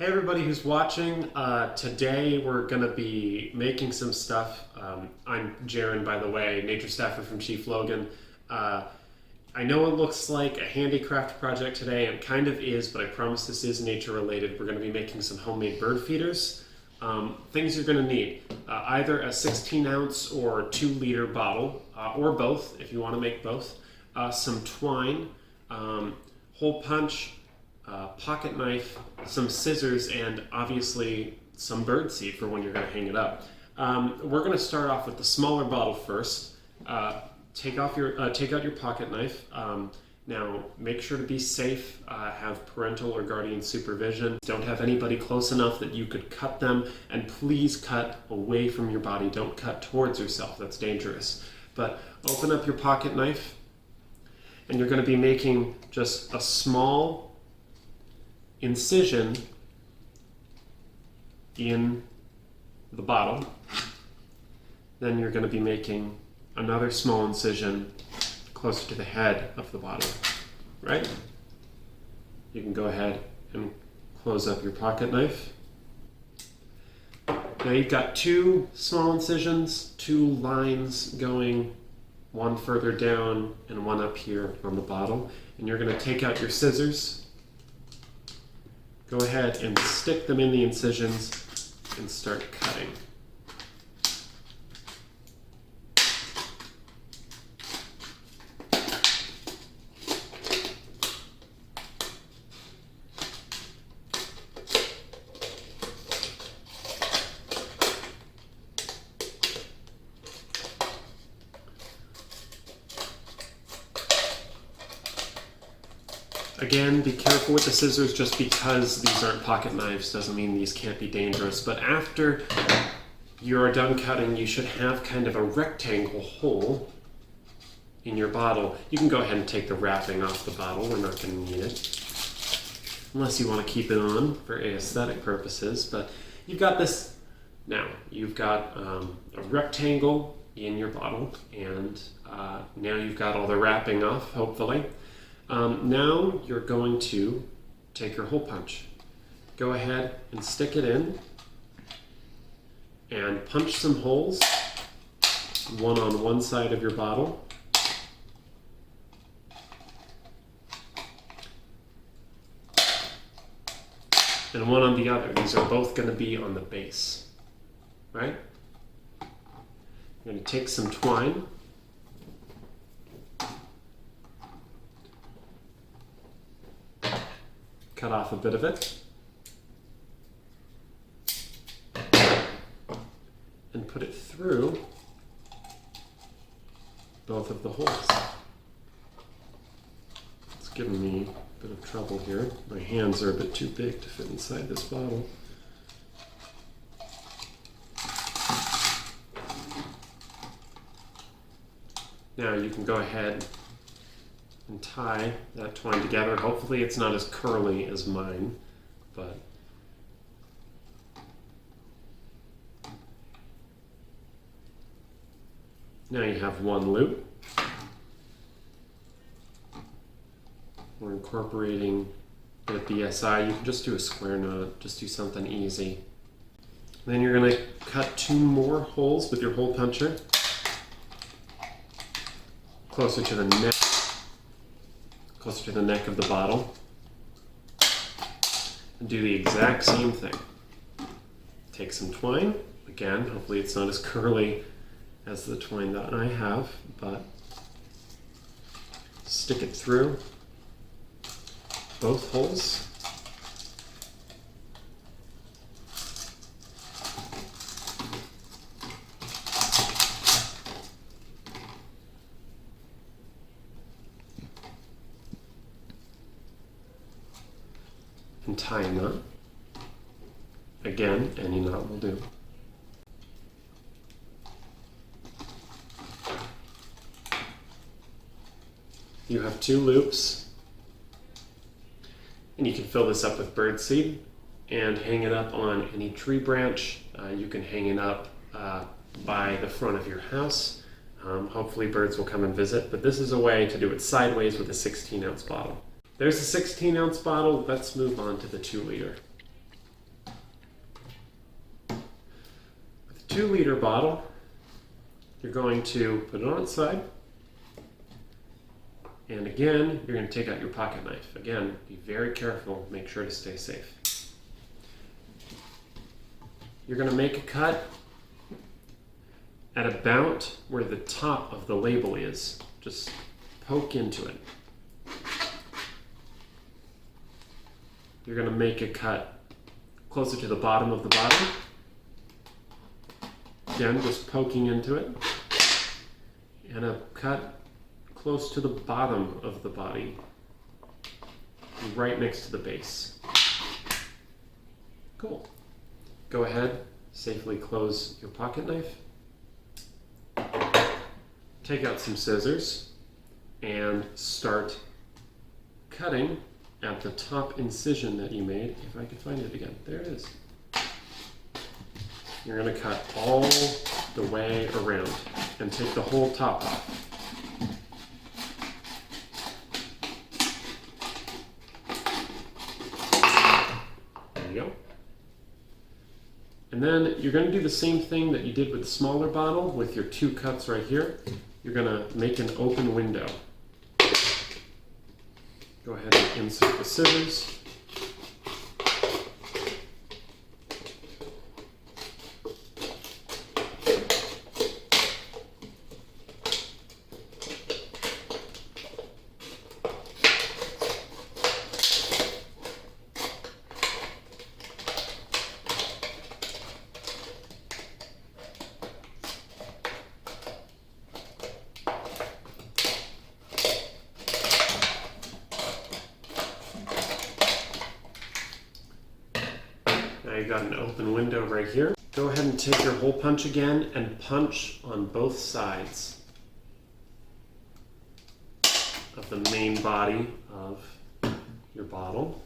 Hey everybody who's watching, today we're going to be making some stuff. I'm Jaron, by the way, nature staffer from Chief Logan. I know it looks like a handicraft project today, and kind of is, but I promise this is nature related. We're going to be making some homemade bird feeders. Things you're going to need, either a 16 ounce or 2-liter bottle, or both if you want to make both, some twine, hole punch, pocket knife, some scissors, and obviously some bird seed for when you're going to hang it up. We're going to start off with the smaller bottle first. Take out your pocket knife. Now make sure to be safe. Have parental or guardian supervision. Don't have anybody close enough that you could cut them, and please cut away from your body. Don't cut towards yourself. That's dangerous. But open up your pocket knife, and you're going to be making just a small incision in the bottle. Then you're going to be making another small incision closer to the head of the bottle, right? You can go ahead and close up your pocket knife. Now you've got 2 small incisions, 2 lines going, one further down and one up here on the bottle. And you're going to take out your scissors. Go ahead and stick them in the incisions and start cutting. Again, be careful with the scissors. Just because these aren't pocket knives doesn't mean these can't be dangerous. But after you're done cutting, you should have kind of a rectangle hole in your bottle. You can go ahead and take the wrapping off the bottle. We're not going to need it, unless you want to keep it on for aesthetic purposes. But you've got this now. You've got a rectangle in your bottle, and now you've got all the wrapping off, hopefully. Now you're going to take your hole punch. Go ahead and stick it in and punch some holes, one on one side of your bottle. And one on the other. These are both going to be on the base, right? You're going to take some twine. Cut off a bit of it and put it through both of the holes. It's giving me a bit of trouble here. My hands are a bit too big to fit inside this bottle. Now you can go ahead and tie that twine together. Hopefully it's not as curly as mine, but now you have one loop. We're incorporating a bit of BSI. You can just do a square knot, just do something easy. Then you're going to cut 2 more holes with your hole puncher closer to the neck. Closer to the neck of the bottle, and do the exact same thing. Take some twine, again, hopefully it's not as curly as the twine that I have, but stick it through both holes. And tie a knot. Again, any knot will do. You have 2 loops, and you can fill this up with birdseed and hang it up on any tree branch. You can hang it up by the front of your house. Hopefully birds will come and visit, but this is a way to do it sideways with a 16-ounce bottle. There's a 16-ounce bottle. Let's move on to the 2-liter. 2-liter bottle. You're going to put it on its side. And again, you're going to take out your pocket knife. Again, be very careful. Make sure to stay safe. You're going to make a cut at about where the top of the label is. Just poke into it. You're going to make a cut closer to the bottom of the bottle. Again, just poking into it. And a cut close to the bottom of the body, right next to the base. Cool. Go ahead, safely close your pocket knife. Take out some scissors and start cutting at the top incision that you made. If I can find it again, there it is. You're going to cut all the way around and take the whole top off. There you go. And then you're going to do the same thing that you did with the smaller bottle with your 2 cuts right here. You're going to make an open window. Go ahead and insert the scissors. Now you've got an open window right here. Go ahead and take your hole punch again and punch on both sides of the main body of your bottle.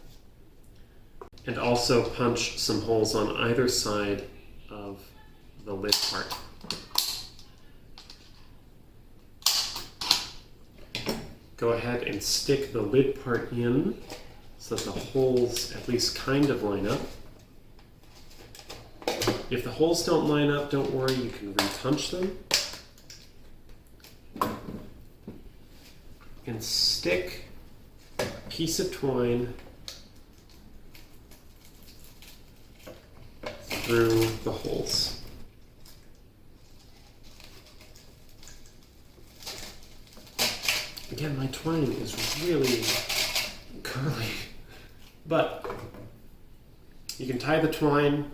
And also punch some holes on either side of the lid part. Go ahead and stick the lid part in so that the holes at least kind of line up. If the holes don't line up, don't worry, you can repunch them. And stick a piece of twine through the holes. Again, my twine is really curly, but you can tie the twine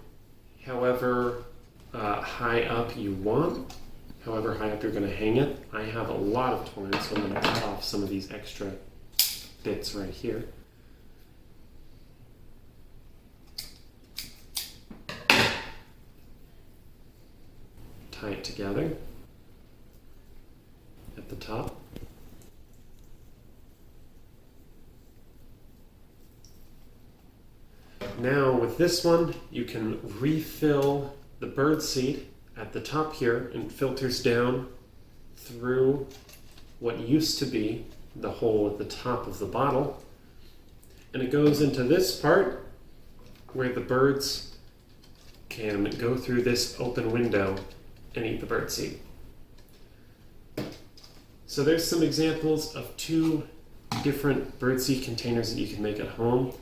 however high up you want, however high up you're going to hang it. I have a lot of twine, so I'm going to cut off some of these extra bits right here. Tie it together at the top. Now with this one, you can refill the bird seed at the top here and filters down through what used to be the hole at the top of the bottle. And it goes into this part where the birds can go through this open window and eat the bird seed. So there's some examples of 2 different birdseed containers that you can make at home.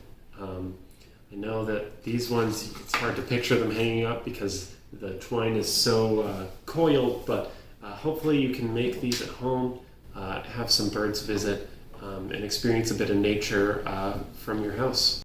I know that these ones, it's hard to picture them hanging up because the twine is so coiled, but hopefully you can make these at home, have some birds visit, and experience a bit of nature from your house.